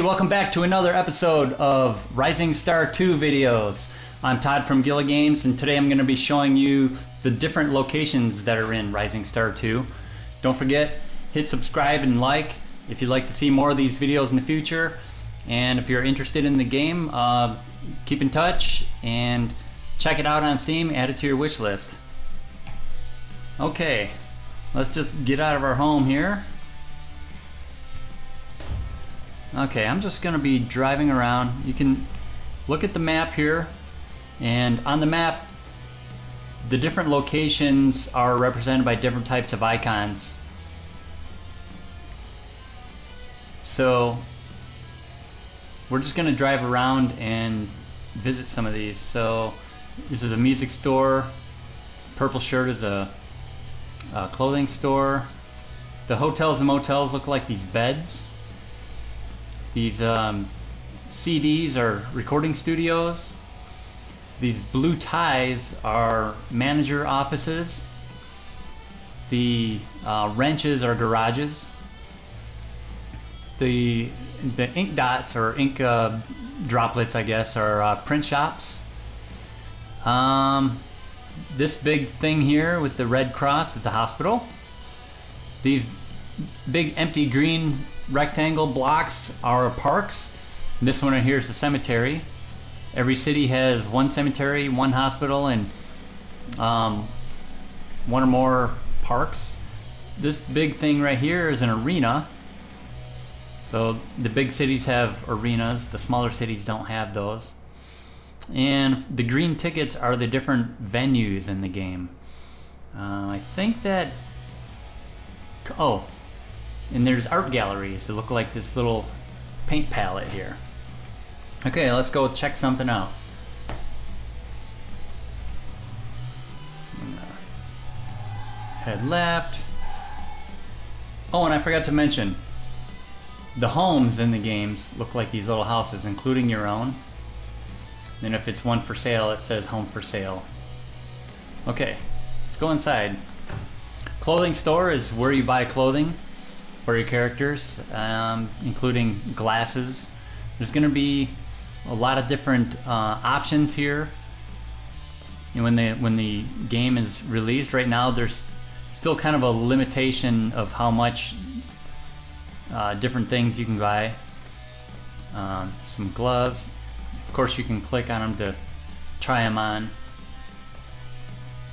welcome back to another episode of Rising Star 2 videos. I'm Todd from Gilla Games, and today I'm going to be showing you the different locations that are in Rising Star 2. Don't forget, hit subscribe and like if you'd like to see more of these videos in the future. And if you're interested in the game, keep in touch and check it out on Steam, add it to your wish list. Okay, let's just get out of our home here. Okay, I'm just gonna be driving around. You can look at the map here, and on the map the different locations are represented by different types of icons. So we're just gonna drive around and visit some of these. So this is a music store. Purple shirt is a clothing store. The hotels and motels look like these beds. These CDs are recording studios. These blue ties are manager offices. The wrenches are garages. The ink dots or ink droplets, I guess, are print shops. This big thing here with the red cross is the hospital. These big empty green rectangle blocks are parks. This one right here is the cemetery. Every city has one cemetery, one hospital, and one or more parks. This big thing right here is an arena. So the big cities have arenas, the smaller cities don't have those. And the green tickets are the different venues in the game. I think that, and there's art galleries that look like this little paint palette here. Okay, let's go check something out. Head left. Oh, and I forgot to mention, the homes in the games look like these little houses, including your own. And if it's one for sale, it says home for sale. Okay, let's go inside. Clothing store is where you buy clothing for your characters, including glasses. There's going to be a lot of different options here. And when the game is released, right now there's still kind of a limitation of how much different things you can buy. Some gloves. Of course, you can click on them to try them on.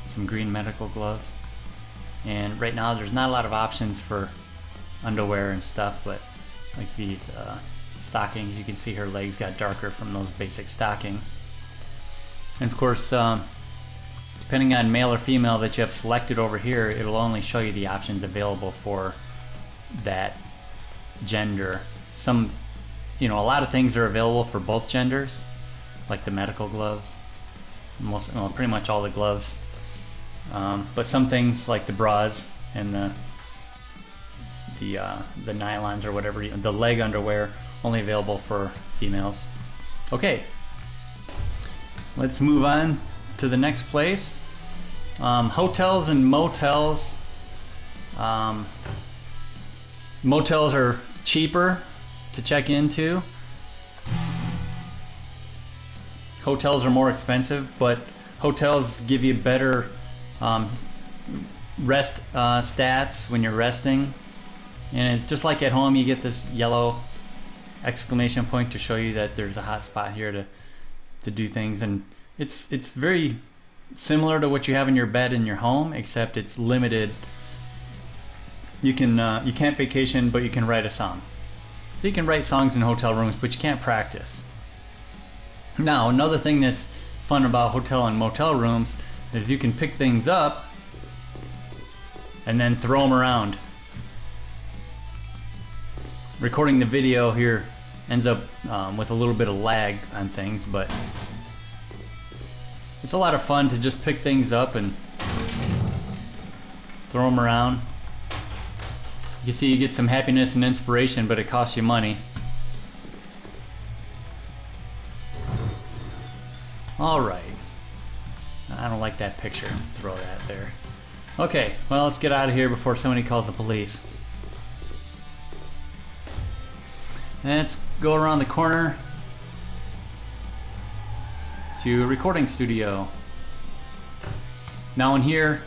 Some green medical gloves. And right now there's not a lot of options for underwear and stuff, but like these stockings, you can see her legs got darker from those basic stockings. And of course, depending on male or female that you have selected over here, it'll only show you the options available for that gender. A lot of things are available for both genders, like the medical gloves. Pretty much all the gloves. But some things like the bras and the nylons or whatever, the leg underwear, only available for females. Okay, let's move on to the next place. Hotels and motels. Motels are cheaper to check into. Hotels are more expensive, but hotels give you better rest stats when you're resting. And it's just like at home, you get this yellow exclamation point to show you that there's a hot spot here to do things. And it's very similar to what you have in your bed in your home, except it's limited. You can't vacation, but you can write a song. So you can write songs in hotel rooms, but you can't practice. Now, another thing that's fun about hotel and motel rooms is you can pick things up and then throw them around. Recording the video here ends up with a little bit of lag on things, but it's a lot of fun to just pick things up and throw them around. You see, you get some happiness and inspiration, but it costs you money. Alright. I don't like that picture. Throw that there. Okay, well, let's get out of here before somebody calls the police. And let's go around the corner to a recording studio. Now in here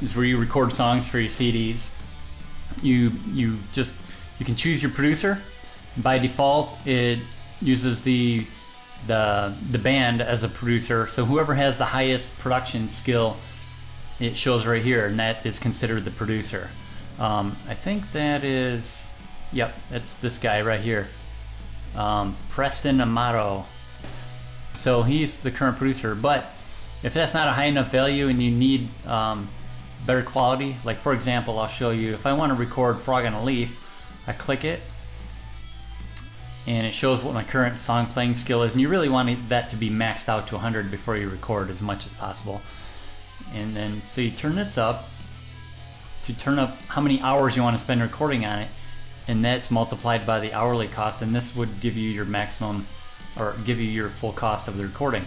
is where you record songs for your CDs. You can choose your producer. By default, it uses the band as a producer. So whoever has the highest production skill, it shows right here, and that is considered the producer. I think that is, yep, that's this guy right here, Preston Amato. So he's the current producer. But if that's not a high enough value and you need better quality, like for example, I'll show you, if I want to record Frog on a Leaf, I click it and it shows what my current song playing skill is, and you really want that to be maxed out to 100 before you record as much as possible. And then so you turn this up to turn up how many hours you want to spend recording on it, and that's multiplied by the hourly cost, and this would give you your maximum, or give you your full cost of the recording.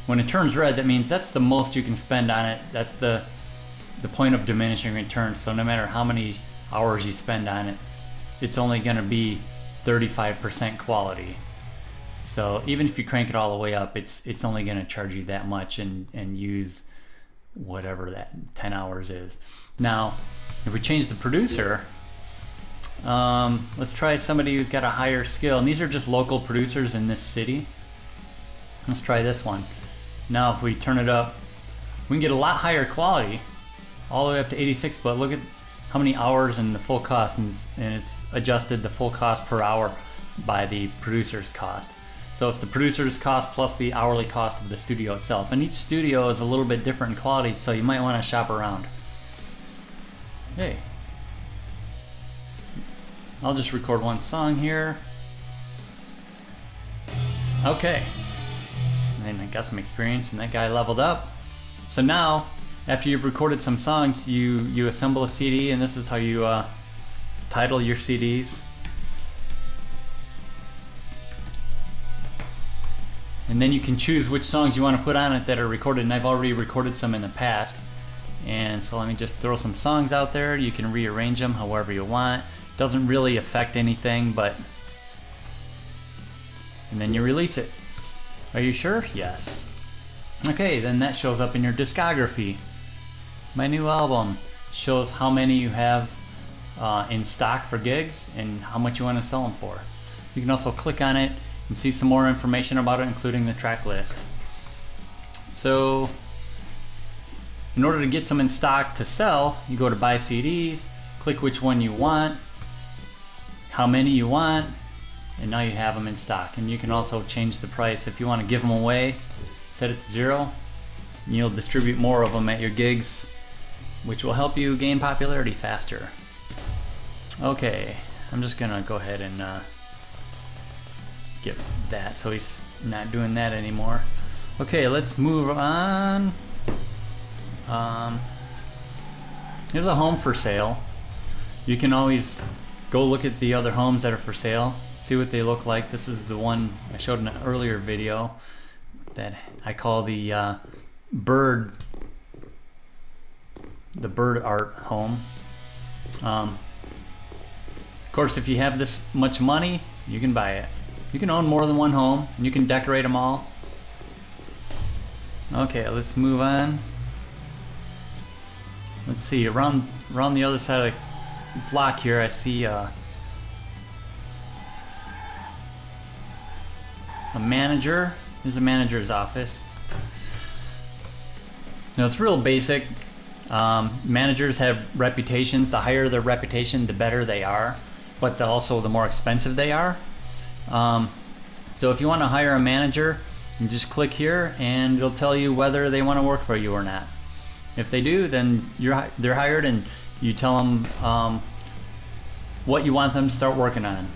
When it turns red, that means that's the most you can spend on it. That's the point of diminishing returns. So no matter how many hours you spend on it, it's only going to be 35% quality. So even if you crank it all the way up, it's only going to charge you that much and use whatever that 10 hours is. Now, if we change the producer, let's try somebody who's got a higher skill. And these are just local producers in this city. Let's try this one. Now, if we turn it up, we can get a lot higher quality, all the way up to 86, but look at how many hours and the full cost, and it's adjusted the full cost per hour by the producer's cost. So it's the producer's cost plus the hourly cost of the studio itself. And each studio is a little bit different in quality, so you might want to shop around. Hey, I'll just record one song here. Okay, and I got some experience, and that guy leveled up. So now, after you've recorded some songs, you assemble a CD, and this is how you title your CDs. And then you can choose which songs you want to put on it that are recorded, and I've already recorded some in the past. And so let me just throw some songs out there. You can rearrange them however you want. Doesn't really affect anything, but... And then you release it. Are you sure? Yes. Okay, then that shows up in your discography. My new album shows how many you have in stock for gigs and how much you want to sell them for. You can also click on it and see some more information about it, including the track list. So in order to get some in stock to sell, you go to buy CDs, click which one you want, how many you want, and now you have them in stock. And you can also change the price. If you want to give them away, set it to 0, and you'll distribute more of them at your gigs, which will help you gain popularity faster. Okay, I'm just gonna go ahead and get that, so he's not doing that anymore. Okay, let's move on. Here's a home for sale. You can always go look at the other homes that are for sale, see what they look like. This is the one I showed in an earlier video that I call the bird art home. Of course, if you have this much money, you can buy it. You can own more than one home, and you can decorate them all. Okay, let's move on. Let's see, around the other side of the block here, I see a manager. There's a manager's office. Now, it's real basic. Managers have reputations. The higher their reputation, the better they are, but also the more expensive they are. So if you want to hire a manager, you just click here and it'll tell you whether they want to work for you or not. If they do, then they're hired, and you tell them what you want them to start working on.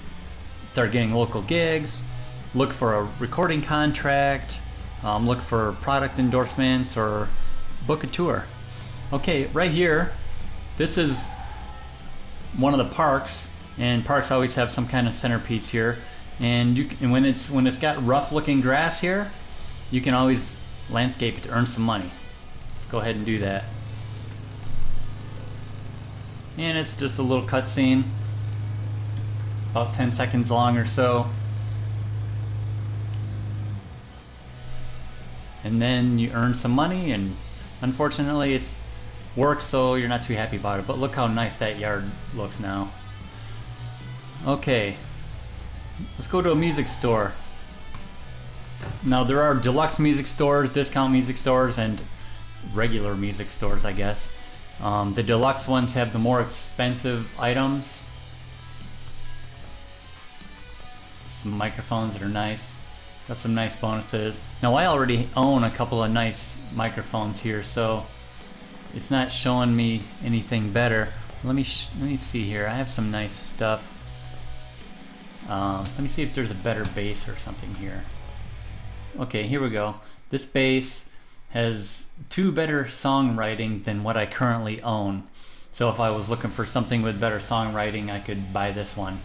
Start getting local gigs, look for a recording contract, look for product endorsements, or book a tour. Okay, right here, this is one of the parks, and parks always have some kind of centerpiece here. And when it's got rough looking grass here, you can always landscape it to earn some money. Let's go ahead and do that. And it's just a little cutscene. about 10 seconds long or so. And then you earn some money, and unfortunately it's work, so you're not too happy about it. But look how nice that yard looks now. Okay, let's go to a music store. Now there are deluxe music stores, discount music stores, and regular music stores, I guess. The deluxe ones have the more expensive items. Some microphones that are nice. Got some nice bonuses. Now I already own a couple of nice microphones here, so it's not showing me anything better. Let me see here. I have some nice stuff. Let me see if there's a better bass or something here. Okay, here we go. This bass has 2 better songwriting than what I currently own. So if I was looking for something with better songwriting, I could buy this one.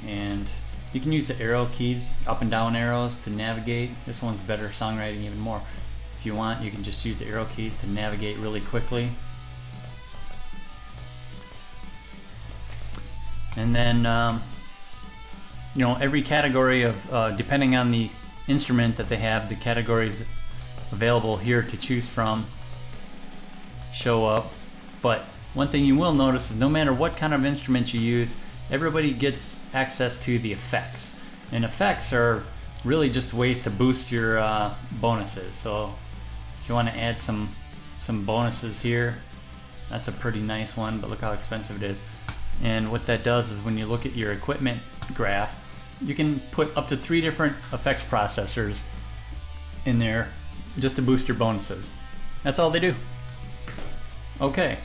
And you can use the arrow keys, up and down arrows, to navigate. This one's better songwriting even more. If you want, you can just use the arrow keys to navigate really quickly. And then, you know, every category of, depending on the instrument that they have, the categories available here to choose from show up. But one thing you will notice is no matter what kind of instrument you use, everybody gets access to the effects. And effects are really just ways to boost your bonuses. So if you want to add some bonuses here, that's a pretty nice one, but look how expensive it is. And what that does is when you look at your equipment graph, you can put up to 3 different effects processors in there just to boost your bonuses. That's all they do. Okay.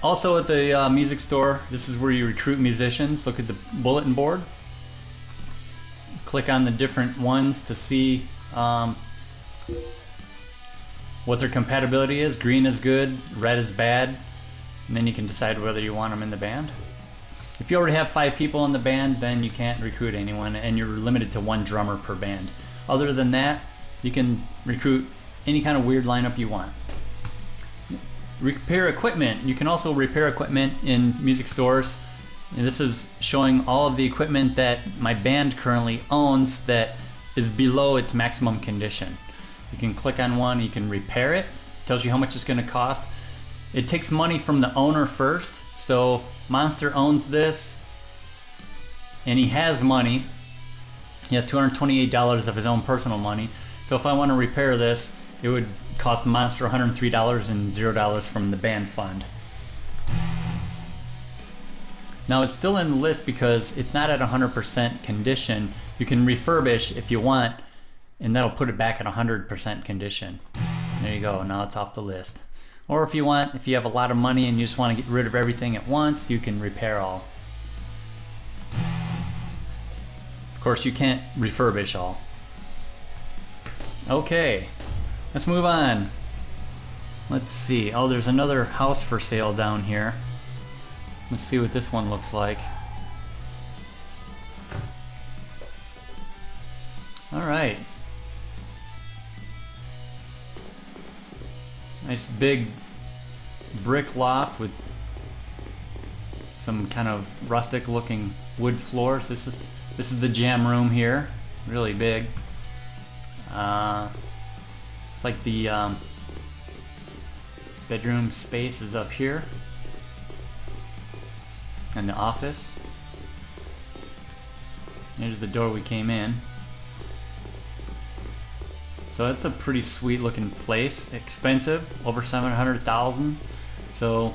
Also at the music store, this is where you recruit musicians. Look at the bulletin board. Click on the different ones to see what their compatibility is. Green is good, red is bad. And then you can decide whether you want them in the band. If you already have 5 people in the band, then you can't recruit anyone, and you're limited to 1 drummer per band. Other than that, you can recruit any kind of weird lineup you want. Repair equipment. You can also repair equipment in music stores. And this is showing all of the equipment that my band currently owns that is below its maximum condition. You can click on one, you can repair it. Tells you how much it's going to cost. It takes money from the owner first. So Monster owns this, and he has money. He has $228 of his own personal money. So if I want to repair this, it would cost Monster $103 and $0 from the band fund. Now it's still in the list because it's not at 100% condition. You can refurbish if you want, and that'll put it back at 100% condition. There you go, now it's off the list. Or if you want, if you have a lot of money and you just want to get rid of everything at once, you can repair all. Of course, you can't refurbish all. Okay, let's move on. Let's see. Oh, there's another house for sale down here. Let's see what this one looks like. All right. Nice big brick loft with some kind of rustic looking wood floors. This is the jam room here. Really big. It's like the bedroom space is up here. And the office. Here's the door we came in. So it's a pretty sweet looking place. Expensive, over $700,000. So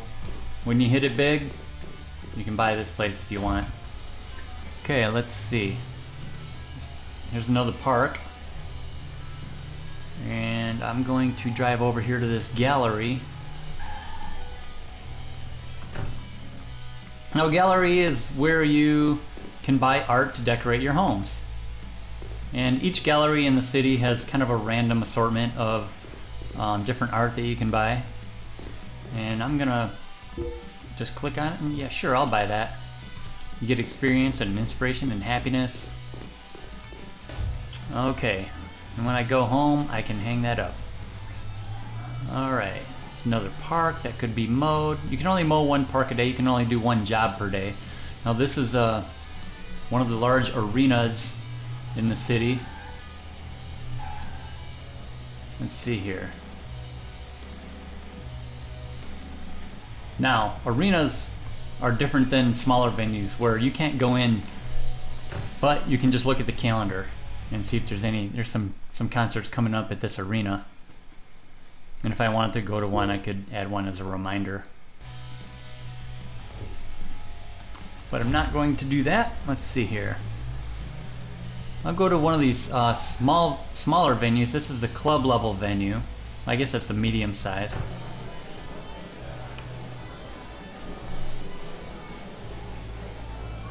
when you hit it big, you can buy this place if you want. Okay, let's see. Here's another park. And I'm going to drive over here to this gallery. Now, a gallery is where you can buy art to decorate your homes. And each gallery in the city has kind of a random assortment of different art that you can buy. And I'm gonna just click on it and yeah, sure, I'll buy that. You get experience and inspiration and happiness. Okay, and when I go home, I can hang that up. Alright, it's another park that could be mowed. You can only mow 1 park a day, you can only do 1 job per day. Now this is one of the large arenas in the city. Let's see here. Now, arenas are different than smaller venues where you can't go in, but you can just look at the calendar and see if there's some concerts coming up at this arena. And if I wanted to go to one, I could add one as a reminder. But I'm not going to do that. Let's see here. I'll go to one of these smaller venues. This is the club level venue. I guess that's the medium size.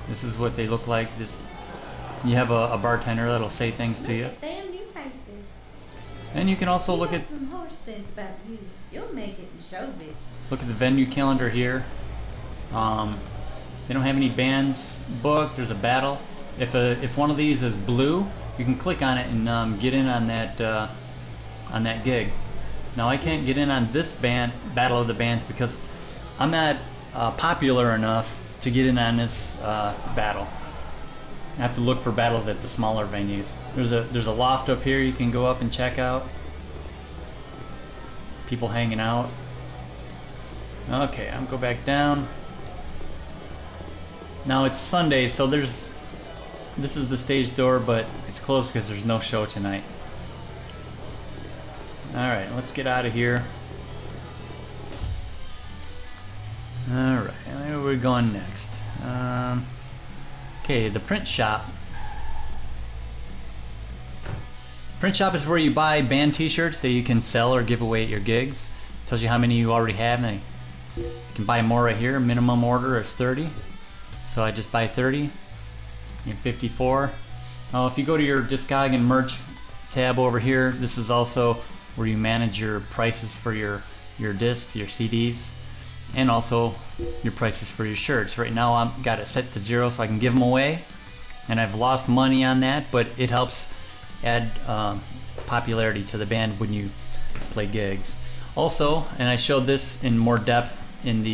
This is what they look like. You have a bartender that'll say things to you. Damn new faces. And you can also look at some horse sense about you. You'll make it in showbiz. Look at the venue calendar here. They don't have any bands booked. There's a battle. If one of these is blue, you can click on it and get in on that gig. Now I can't get in on this battle of the bands because I'm not popular enough to get in on this battle. I have to look for battles at the smaller venues. There's a loft up here you can go up and check out. People hanging out. Okay, I'll go back down. Now it's Sunday, so this is the stage door, but it's closed because there's no show tonight. Alright, let's get out of here. Alright, where are we going next? Okay, the print shop. Print shop is where you buy band t-shirts that you can sell or give away at your gigs. Tells you how many you already have, and you can buy more right here. Minimum order is 30. So I just buy 30. You're 54. Now if you go to your Discog and merch tab over here, this is also where you manage your prices for your discs, your CDs, and also your prices for your shirts. Right now I've got it set to 0 so I can give them away, and I've lost money on that, but it helps add popularity to the band when you play gigs. Also, and I showed this in more depth in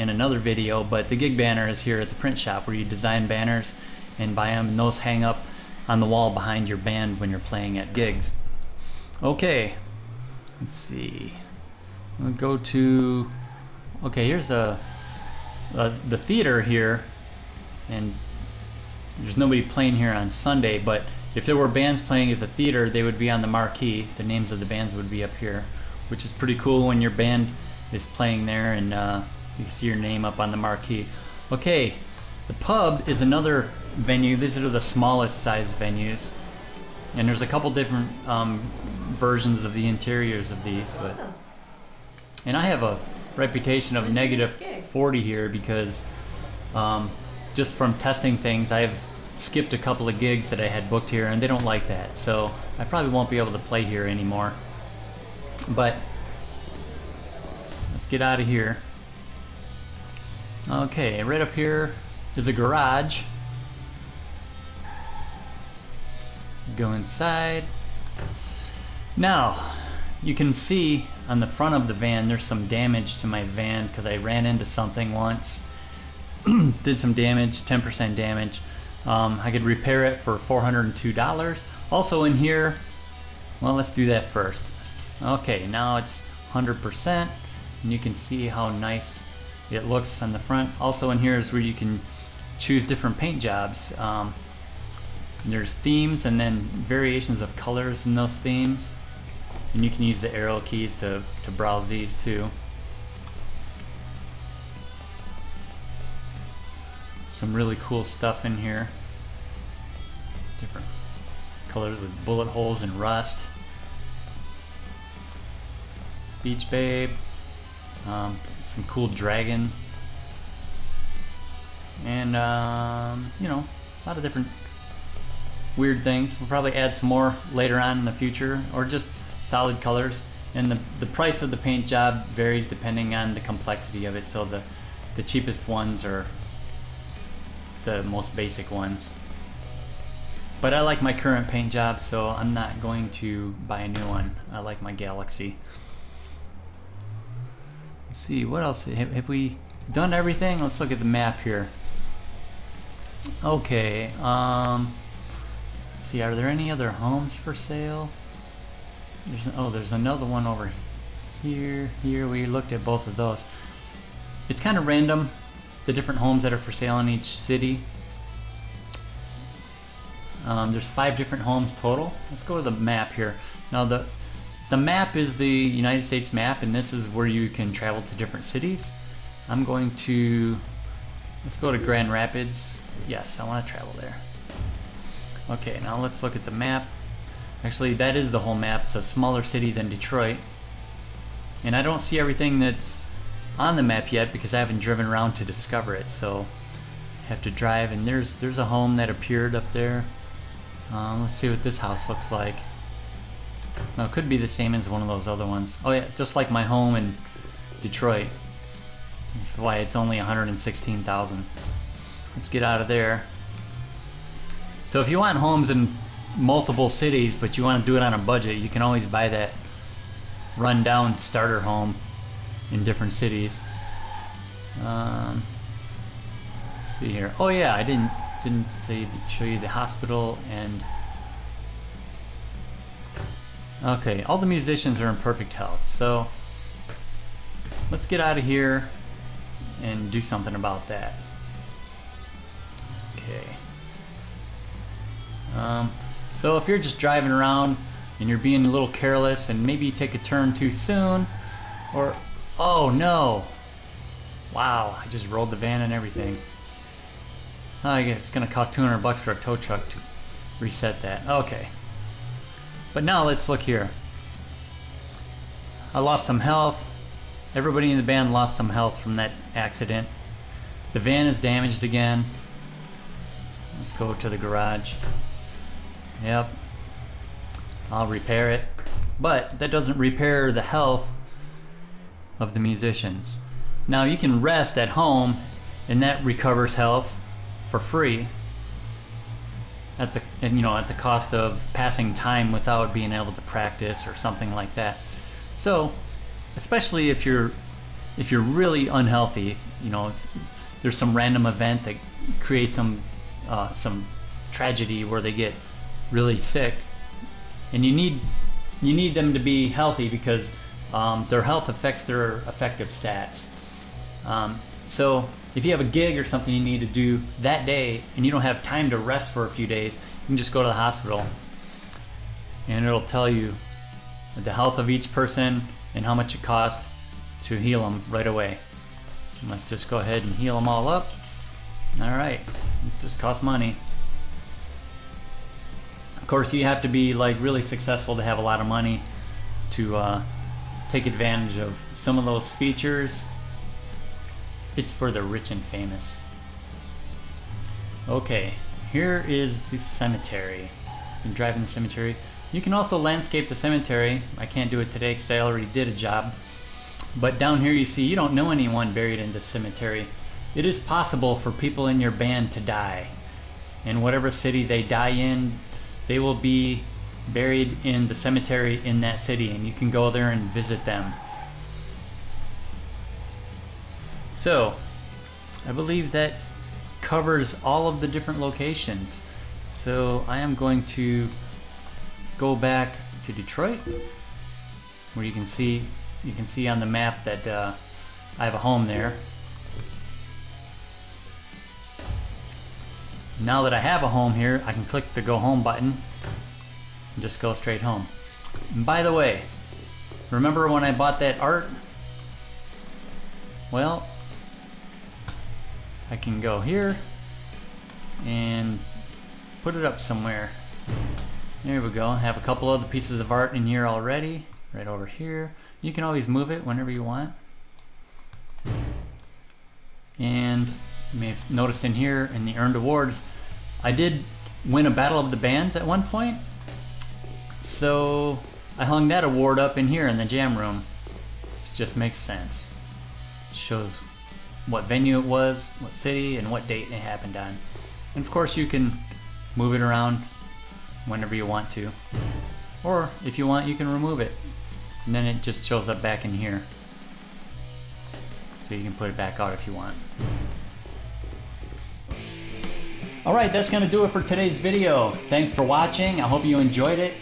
another video, but the gig banner is here at the print shop where you design banners and buy them, and those hang up on the wall behind your band when you're playing at gigs. Okay, let's see. We'll go to, okay, here's the theater here, and there's nobody playing here on Sunday, but if there were bands playing at the theater, they would be on the marquee. The names of the bands would be up here, which is pretty cool when your band is playing there and you can see your name up on the marquee. Okay, the pub is another venue. These are the smallest size venues, and there's a couple different versions of the interiors of these, and I have a reputation of negative 40 here because just from testing things, I've skipped a couple of gigs that I had booked here, and they don't like that, so I probably won't be able to play here anymore. But let's get out of here. Okay, right up here is a garage. Go inside. Now, you can see on the front of the van there's some damage to my van because I ran into something once. Did some damage, 10% damage. I could repair it for $402. Also in here, well, let's do that first. Okay, now it's 100%, and you can see how nice it looks on the front. Also in here is where you can choose different paint jobs. There's themes and then variations of colors in those themes, and you can use the arrow keys to browse these too. Some really cool stuff in here. Different colors with bullet holes and rust. Beach Babe. Some cool dragon. And, you know, a lot of different weird things. We'll probably add some more later on in the future, or just solid colors. And the price of the paint job varies depending on the complexity of it. So the cheapest ones are the most basic ones. But I like my current paint job, so I'm not going to buy a new one. I like my Galaxy. Let's see, what else? Have we done everything? Let's look at the map here. Okay, see, are there any other homes for sale? There's another one over here. We looked at both of those. It's kind of random, the different homes that are for sale in each city. There's 5 different homes total. Let's go to the map here. Now the map is the United States map, and this is where you can travel to different cities. I'm going to, let's go to Grand Rapids. Yes, I want to travel there. Okay, now let's look at the map. Actually, that is the whole map. It's a smaller city than Detroit. And I don't see everything that's on the map yet because I haven't driven around to discover it. So I have to drive, and there's a home that appeared up there. Let's see what this house looks like. No, it could be the same as one of those other ones. Oh yeah, it's just like my home in Detroit. That's why it's only $116,000. Let's get out of there. So if you want homes in multiple cities, but you want to do it on a budget, you can always buy that rundown starter home in different cities. Let's see here. Oh yeah, I didn't show you the hospital. And okay, all the musicians are in perfect health. So let's get out of here and do something about that. Okay. So if you're just driving around and you're being a little careless and maybe you take a turn too soon, or oh no, wow, I just rolled the van and everything. I guess it's gonna cost $200 for a tow truck to reset that. Okay, but now let's look here. I lost some health. Everybody in the band lost some health from that accident. The van is damaged again. Let's go to the garage. Yep, I'll repair it, but that doesn't repair the health of the musicians. Now you can rest at home, and that recovers health for free at the cost of passing time without being able to practice or something like that. So, especially if you're really unhealthy, there's some random event that creates some tragedy where they get really sick, and you need them to be healthy because their health affects their effective stats. So if you have a gig or something you need to do that day and you don't have time to rest for a few days, you can just go to the hospital and it'll tell you the health of each person and how much it costs to heal them right away. And let's just go ahead and heal them all up. Alright, it just costs money. Of course, you have to be like really successful to have a lot of money to take advantage of some of those features. It's for the rich and famous. Okay, here is the cemetery. You can drive in the cemetery. You can also landscape the cemetery. I can't do it today because I already did a job. But down here you see you don't know anyone buried in this cemetery. It is possible for people in your band to die. In whatever city they die in, they will be buried in the cemetery in that city, and you can go there and visit them. So, I believe that covers all of the different locations. So I am going to go back to Detroit, where you can see on the map that I have a home there. Now that I have a home here, I can click the go home button and just go straight home. And by the way, remember when I bought that art? Well, I can go here and put it up somewhere. There we go. I have a couple other pieces of art in here already, right over here. You can always move it whenever you want. And you may have noticed in here in the earned awards, I did win a battle of the bands at one point. So I hung that award up in here in the jam room. It just makes sense. It shows what venue it was, what city, and what date it happened on. And of course you can move it around whenever you want to. Or if you want, you can remove it. And then it just shows up back in here. So you can put it back out if you want. Alright, that's going to do it for today's video. Thanks for watching. I hope you enjoyed it.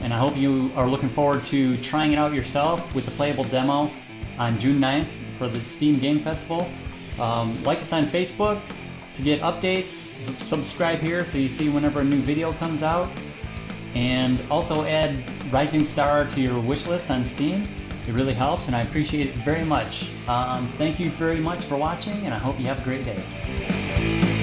And I hope you are looking forward to trying it out yourself with the playable demo on June 9th for the Steam Game Festival. Like us on Facebook to get updates. Subscribe here so you see whenever a new video comes out. And also add Rising Star to your wish list on Steam. It really helps and I appreciate it very much. Thank you very much for watching and I hope you have a great day.